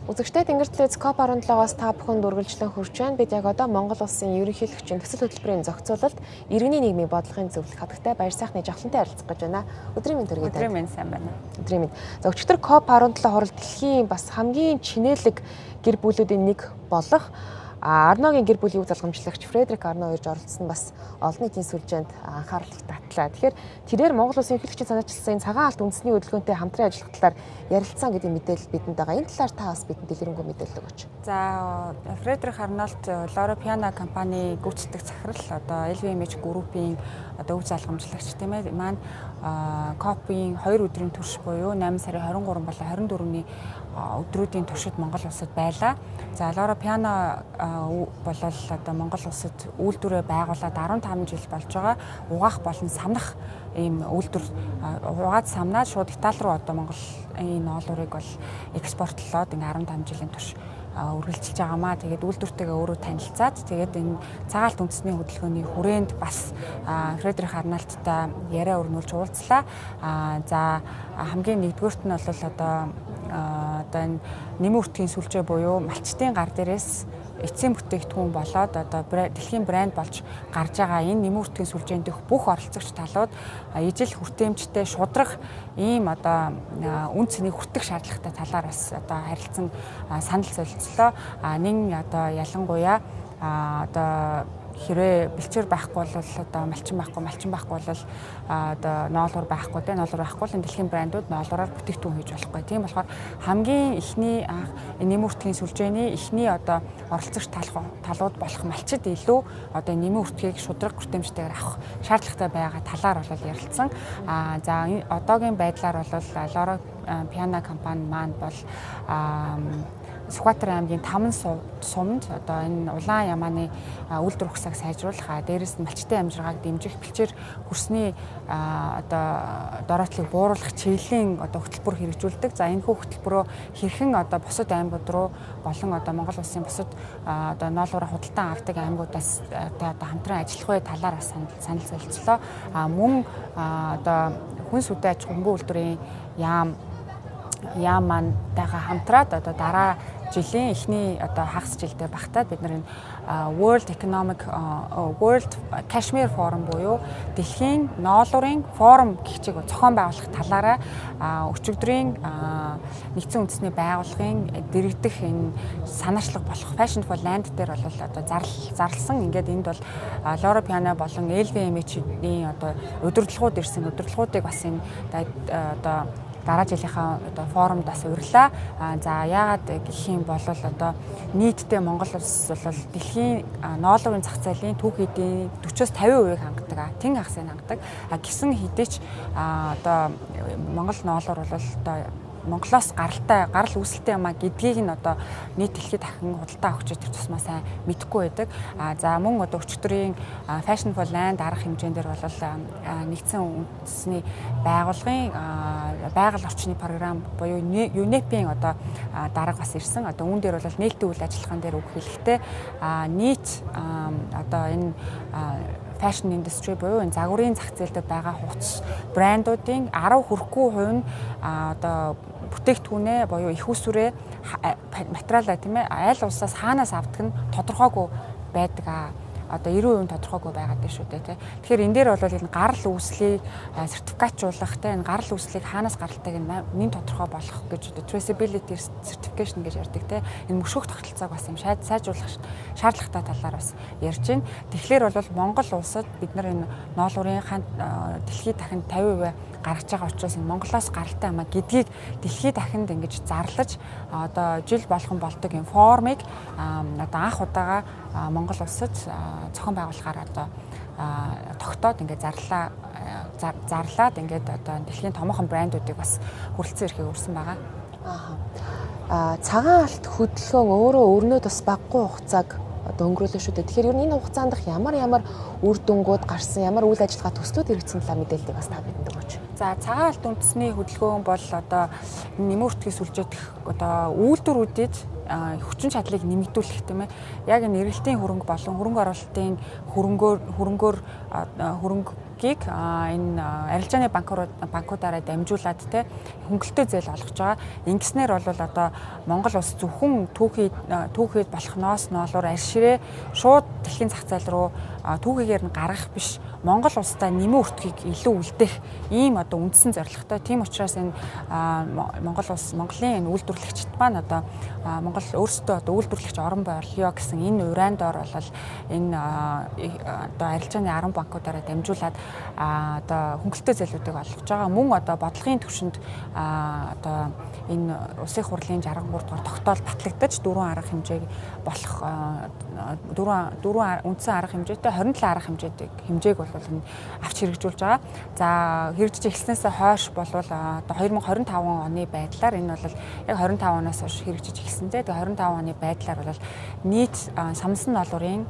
Үзэгчтэй Тэнгэр телевиз COP17-оос та бүхэнд үргэлжлэн хүрч байна. Бид яг одоо Монгол улсын ерөнхийлөгчийн төсөл хөтөлбөрийн зохицуулалт иргэний нийгмийн бодлогын зөвлөх хатагтай баяр сайхны жавхлантай харилцах гэж байна. Өдрийн мэнд төргий. Өдрийн мэнд сайн байна. Өдрийн мэнд. За өчигдөр COP17 хурал дэлхийн бас хамгийн чинээлэг гэр бүлүүдийн нэг болох Арногийн гэр бүлийн үг залгамжлагч Фредерик Арно ирж оролцсон бас олон нийтийн сүлжээнд анхаарал татлаа. Тэгэхээр тэрээр Монгол улсын ерөнхийлөгчийн санаачилсан цагаан алт үндэсний хөдөлгөөнтэй хамтран ажиллах талаар ярилцсан гэдэг мэдээлэл бидэнд байгаа. Энэ талаар та бас бидэнд дэлгэрэнгүй мэдээлэл өгөөч. За Фредерик Арнолт Лора Пиана компани гүйцэтгэх захирал одоо LVMH группийн одоо үг залгамжлагч тийм ээ маань COP-ийн 2 өдрийн турш буюу 8 сарын 23 болон 24-ний өдрүүдийн туршид Монгол улсад байлаа. За Лора Пиана болол одоо Монгол улсад үйлдвэрээ байгуулад 15 жил болж байгаа. Угаах болон самнах ийм үйлдвэр угаад самнаад шууд Итали руу одоо Монголын ноолуурыг бол экспортлоод ингээ 15 жилийн турш үргэлжилж байгаамаа. Тэгээд үйлдвэртэйгээ өөрөө танилцаад тэгээд энэ цагаалт үндэсний хөдөлгөөний хүрээнд бас Фредерик Арнольттай яриа өрнүүлж уулзлаа. За хамгийн нэгдүгüүрт нь бол одоо энэ нэмэн үртгийн сүлжээ буюу малчтын гар дээрээс эцсийн бүтээгдэхүүн болоод одоо дэлхийн брэнд болж гарч байгаа энэ нэмэн үртгийн сүлжээнд дэх бүх оролцогч талууд ижил хүртээмжтэй шудраг ийм одоо үн цэнийг хүртэх шаардлагатай талаар бас одоо харилцсан санал солилцлоо. Нин одоо ялангуяа одоо хэрвээ бэлчээр байхгүй бол одоо малчин байхгүй бол одоо ноолуур байхгүй те ноолуур байхгүй бол энэ дэлхийн брэндүүд ноолуураар бүтээгдэхүүн хийж болохгүй. Тийм болохоор хамгийн ихний нэмэн үртгийн сүлжээний ихний одоо оролцогч талууд болох малчид илүү одоо нэмэн үртгийг шудраг хүртээмжтэйгээр авах шаардлагатай байгаа талаар бол ярилцсан. За одоогийн байдлаар бол Лора Пиана компани маань бол Сүхбаатар аймгийн 5 сумд одоо энэ улаан ямааны үйлдвэр ухсааг сайжруулах, дээрээс нь малчтын амжиргааг дэмжих, бэлчээр хөрсний одоо дороотлыг бууруулах чиглэлийн одоо хөтөлбөр хэрэгжүүлдэг. За энэ хөтөлбөрөө хэрхэн одоо бусад аймагуд руу болон одоо Монгол улсын бусад одоо ноолуураа худалдан авдаг аймагудаас одоо хамтран ажиллах вэ талаар бас санал солилцлоо. Мөн одоо хүн сүдэ аж ахуйн үйлдвэрийн яам мантайгаа хамтраад одоо дараа жилийн эхний одоо хагас жилдээ багтаад бид нар энэ World Cashmere Forum буюу дэлхийн ноолуурын форум гэх чиг зохион байгуулах талаараа өчигдрийн нэгдсэн үндэсний байгууллагын дэргэдэх энэ санаачлаг болох Fashion for Land дээр бол одоо зарласан. Ингээд энд бол Лора Пиана болон LVMH-ийн одоо удирдлагууд ирсэн. Удирдлагуудыг бас энэ одоо дараа жилийнхаа одоо форумд бас урьлаа. За яагаад гэх юм бол одоо нийтдээ Монгол улс бол дэлхийн ноолуурын зах зээлийн түүхийдийн 40-50% хангадаг. Тэн хагасыг хангадаг. Гисэн хэдий ч одоо Монгол ноолуур бол одоо Монголоос гарал үүсэлтэй юмаа гэдгийг нь одоо нийт дэлхийд дахин худалдаа авахч тэр тусмаа сайн мэдэхгүй байдаг. За мөн одоо өчигдрийн Fashion for Land арга хэмжээндэр бол нэгдсэн үндэсний байгууллагын байгаль орчны програм буюу UNEP-ийн одоо дарга бас ирсэн. Одоо үүн дээр бол нээлттэй үйл ажиллагаан дээр үг хэлэхдээ нийт одоо энэ fashion industry буюу энэ загварын зах зээлд байгаа хувцас брэндүүдийн 10 хүрэхгүй хувь нь одоо бүтээгдэхүүнээ буюу их усүрээ материалаа тийм ээ аль улсаас хаанаас авдаг нь тодорхойгүй байдаг. Одоо 90% тодорхойгүй байгаад байна шүү дээ тий. Тэгэхээр энэ дээр бол энэ гарал үүслийг сертификатжуулах тий энэ гарал үүслийг хаанаас гаралтайг нэн тодорхой болгох гэж traceability certification гэж ярьдаг тий. Энэ мөшгөх тогтолцоог бас юм сайжруулах шаардлагатай талаар бас ярьж байна. Тэгэхээр бол Монгол улсад бид нар энэ ноолуурын дэлхийд дахинд 50% гаргаж байгаа учраас энэ Монголоос гаралтай юмаа гэдгийг дэлхийд дахинд ингэж зарлаж одоо жил болгон болдог энэ формыг одоо анх удаага Монгол улсад зохион байгуулахаар одоо тогтоод ингээд зарлаад ингээд одоо дэлхийн томоохон брэндүүдийг бас хүрэлцэн ирэхийг өрсөн байгаа. Цагаан алт хөдөлгөөн өөрөө өрнөө бас баггүй хугацааг одоо өнгөрөөлөө шүү дээ. Тэгэхээр ер нь энэ хугацаанд ямар үр дүнгууд гарсан, ямар үйл ажиллагаа төслүүд хэрэгжсэн талаар мэдээллийг бас та бидэнд өгөөч. За цагаан алт үндэсний хөдөлгөөн бол одоо нэмэн үртгийн сүлжээх одоо үйлдвэрүүдэд хүчин чадлыг нэмэгдүүлэх тийм ээ. Яг энэ эргэлтийн хөрөнгө болон хөрөнгө оруулалтын хөрөнгөөр банкыг энэ арилжааны банкудаараа дамжуулаад те хөнгөлөлтөө зээл олгож байгаа. Ингэснээр бол одоо Монгол улс зөвхөн түүхийд болох ноос ноолоор арь ширээ шууд дэлхийн зах зээл рүү түүхийгээр нь гаргах биш, Монгол улстай нэмэн өртгийг илүү үлдээх ийм одоо үндсэн зорилготой. Тийм учраас энэ Монгол улс, Монголын үйлдвэрлэгчид маань одоо Монгол өөрсдөө одоо үйлдвэрлэгч орон болёо гэсэн энэ урайндор бол энэ одоо арилжааны 10 банкудаараа дамжуулаад одоо хөнгөлөлтөө зээлүүдийг олгож байгаа. Мөн одоо бодлогын түвшинд одоо энэ улсын хурлын 63 дугаар тогтоол батлагдаж 4 арга хэмжээг болох 4 үндсэн арга хэмжээтэй 27 арга хэмжээг бол энэ авч хэрэгжүүлж байгаа. За хэрэгжиж эхэлснээс хойш болвол одоо 2025 оны байдлаар энэ бол яг 25 оноос хойш хэрэгжиж эхэлсэн. Тэгээ 25 оны байдлаар бол нийт самсан ноолуурын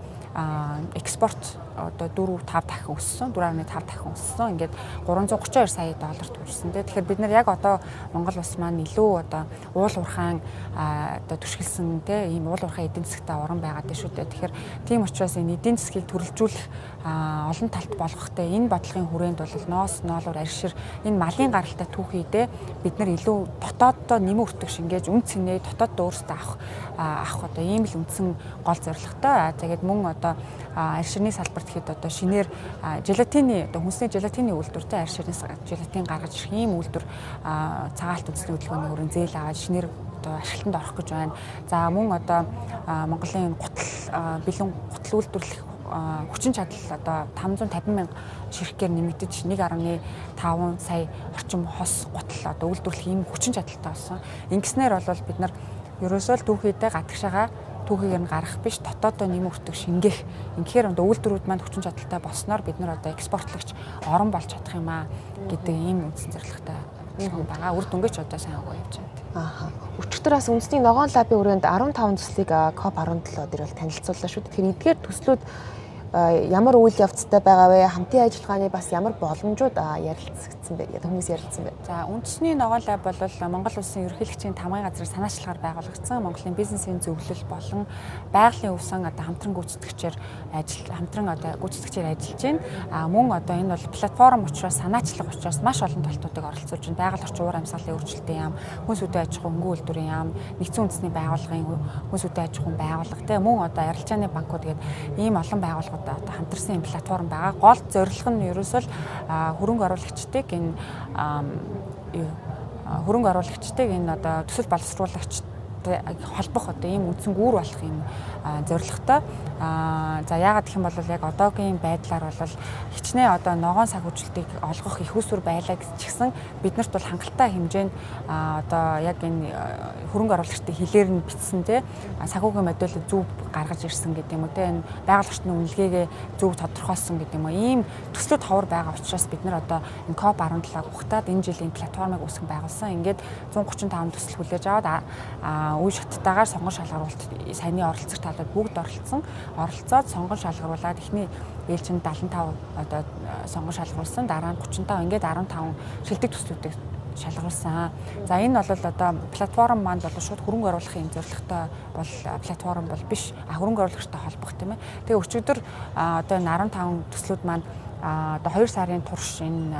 экспорт одоо 4.5 дахин өссөн, 4.5 дахин өссөн. Ингээд 332 сая долларт хүрсэн. Тэгэхээр бид нар яг одоо Монгол улс маань илүү одоо уул уурхаан одоо түшгэлсэн ийм уул уурхай эдийн засгтай орн байгаад байна шүү дээ. Тэгэхээр тийм учраас энэ эдийн засгийг төрөлжүүлэх олон талт болгохтой энэ бодлогын хүрээнд бол ноос ноолоор арьшир энэ малын гаралтай түүхийдээ бид нар илүү дотооддоо нэмэн өртөг шингээж үн цэнээ дотооддоо өөрсдөө авах одоо ийм л үндсэн гол зорилготой. Тэгээд мөн одоо арьширны салбарт хэд одоо шинээр желатины одоо хүнсний желатины үйлдвэртэй арьширнаас желатин гаргаж ирэх ийм үйлдвэр цагаалт үндэсний хөдөлгөөний хүрээнд зээл аваад шинээр одоо ашиглалтанд орох гэж байна. За мөн одоо Монголын бэлэн гутал үйлдвэрлэх хүчин чадал одоо 550 мянга ширхгээр нэмэгдэж 1.5 сая орчим хос гутал одоо үйлдвэрлэх ийм хүчин чадалтай болсон. Ингэснээр бол бид нар ерөөсөө л түүхийдээ гадагшаага түүхийгээр нь гарах биш, дотооддоо нэмэн өртөг шингээх. Ингэхээр одоо үйлдвэрүүд маань хүчин чадалтай болсноор бид нар одоо экспортлогч орон болж чадах юм аа гэдэг ийм үндсэн зорилготой байгаа. Үр дүнгээ ч одоо сайн өгөө явж байна. Өчигдөрөөс үндэсний ногоон лабын хүрээнд 15 төслийг COP17 дээр бол танилцууллаа шүү дээ. Тэгэхээр эдгээр төслүүд ямар үйл явцтай байгаа вэ? Хамтын ажиллагааны бас ямар боломжууд ярилцагдсан бэ? Хүмүүс ярилцсан бэ? За үндэсний ногоон лаб бол Монгол улсын ерөнхийлөгчийн тамгын газрын санаачлагаар байгуулагдсан Монголын бизнесийн зөвлөл болон байгалийн өвсөн одоо хамтран гүйцэтгэгчээр ажиллаж байна. Мөн одоо энэ бол платформ учраас санаачлаг учраас маш олон толтуудыг оролцуулж байна. Байгаль орчин уур амьсгалын өөрчлөлтийн яам, хүнс үдэ аж ахуйн өнгө үйлдвэрийн яам, нэгдсэн үндэсний байгууллагын хүнс үдэ аж ахуйн байгууллага, мөн одоо арилжааны банкуд гэдэг ийм олон байгууллагууд одоо хамтарсан юм платформ байгаа. Гол зорилго нь ерөөсөө л хөрөнгө оруулагчдыг энэ одоо төсөл боловсруулагчтай холбох одоо ийм үндсэн гүүр болох юм зорилготой. За яагаад гэх юм бол яг одоогийн байдлаар бол хичнээн одоо ногоон санхүүжилтийг олгох их усүр байлаа ч гэсэн биднэрт бол хангалттай хэмжээнд одоо яг энэ хөрөнгө оруулагчдын хилээр нь бичсэн санхүүгийн модель зөв гаргаж ирсэн гэдэг юм уу энэ байгаль орчны үнэлгээгээ зөв тодорхойлсон гэдэг юм уу ийм төслүүд ховор байгаа учраас бид нар одоо энэ COP17 ухтаад энэ жилийн платформыг үүсгэн байгуулсан. Ингээд 135 төсөл хүлээж аваад үе шаттайгаар сонгон шалгаруулалт саяны оролцогч талууд бүгд оролцоод сонгон шалгаруулад эхний ээлжинд 75 одоо сонгон шалгаруулсан, дараа нь 35 ингээд 15 шилдэг төслүүдийг шалгаруулсан. За энэ бол одоо платформ маань бол шууд хөрөнгө оруулахын зорилготой бол платформ бол биш. Хөрөнгө оруулагчтай холбох тийм ээ. Тэгээ өчигдөр одоо энэ 15 төслүүд маань одоо 2 сарын турш энэ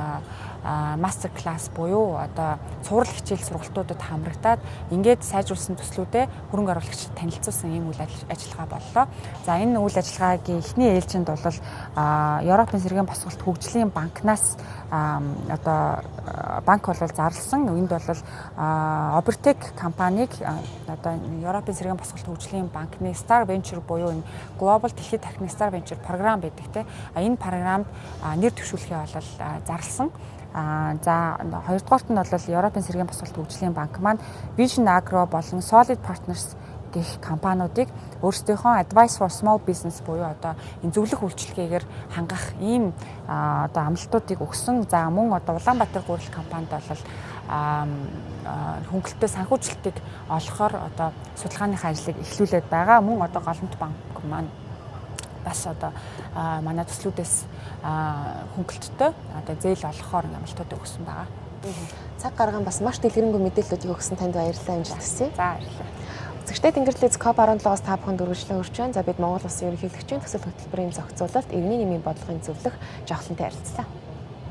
мастер класс буюу одоо цуврал хичээл сургалтуудад хамрагдаад ингээд сайжруулсан төслүүдэд хөрөнгө оруулагчид танилцуулсан ийм үйл ажиллагаа боллоо. За энэ үйл ажиллагаагийн эхний ээлжинд бол Европын цэргийн босголт хөгжлийн банкнаас одоо банк бол зарласан. Энд бол Obertec компанийг одоо Европын цэргийн босголт хөгжлийн банкны Star Venture буюу энэ Global дэлхийд тархины Star Venture програм байдаг те. Энэ програмд нэр төвшүүлэхээ бол зарласан. За хоёрдугаарт нь бол Европын цэргийн босголт хөгжлийн банк маань Vision Agro болон Solid Partners гэх компаниудыг өөрсдийнхөө Advice for Small Business буюу одоо энэ зөвлөх үйлчилгээгээр хангах ийм одоо амлалтуудыг өгсөн. За мөн одоо Улаанбаатар гурил компанид бол хөнгөлөлтөө санхүүжилтийг олохоор одоо судалгааныхаа ажлыг эхлүүлээд байгаа. Мөн одоо Голомт банк маань бас одоо манай төслүүдээс хөнгөлөлтөд одоо зээл олохоор амлалтуудыг өгсөн байгаа. Цаг гарган бас маш дэлгэрэнгүй мэдээллүүдийг өгсөн танд баярлалаа амжилт хүсье. За баярлалаа. Үзэгчтэй Тэнгэрлэгс COP17-оос та бүхэнд үргэлжлэн хүрч байна. За бид Монгол Улсын ерөнхийлөгчийн төсөл хөтөлбөрийн зохицуулалт, иргэний нийгмийн бодлогын зөвлөх Жавхлантай харилцлаа.